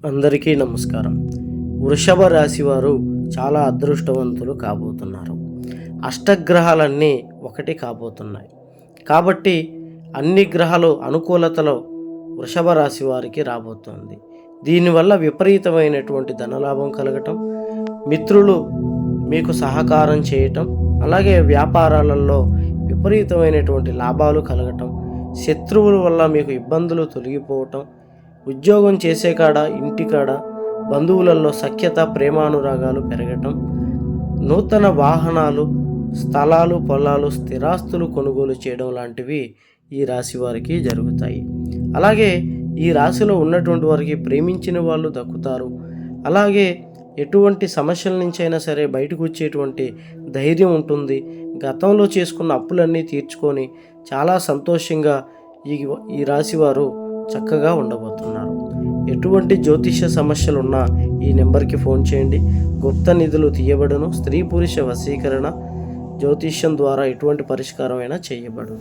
అందరికీ నమస్కారం. వృషభ రాశి వారు చాలా అదృష్టవంతులు కాబోతున్నారు. అష్టగ్రహాలన్నీ ఒకటి కాబోతున్నాయి. కాబట్టి అన్ని గ్రహాలు అనుకూలతలో వృషభ రాశి వారికి రాబోతోంది. దీనివల్ల విపరీతమైనటువంటి ధనలాభం కలగటం, మిత్రులు మీకు సహకారం చేయటం, అలాగే వ్యాపారాలలో విపరీతమైనటువంటి లాభాలు కలగటం, శత్రువుల వల్ల మీకు ఇబ్బందులు తొలగిపోవటం, ఉద్యోగం చేసే కాడ ఇంటికాడ బంధువులలో సఖ్యత ప్రేమానురాగాలు పెరగటం, నూతన వాహనాలు స్థలాలు పొలాలు స్థిరాస్తులు కొనుగోలు చేయడం లాంటివి ఈ రాశి వారికి జరుగుతాయి. అలాగే ఈ రాశిలో ఉన్నటువంటి వారికి ప్రేమించిన వాళ్ళు దక్కుతారు. అలాగే ఎటువంటి సమస్యల నుంచి అయినా సరే బయటకు వచ్చేటువంటి ధైర్యం ఉంటుంది. గతంలో చేసుకున్న అప్పులన్నీ తీర్చుకొని చాలా సంతోషంగా ఈ రాశి వారు చక్కగా ఉండబోతున్నారు. ఎటువంటి జ్యోతిష సమస్యలున్నా ఈ నెంబర్కి ఫోన్ చేయండి. గుప్త నిధులు తీయబడును. స్త్రీ పురుష వశీకరణ జ్యోతిష్యం ద్వారా ఎటువంటి పరిష్కారమైనా చేయబడును.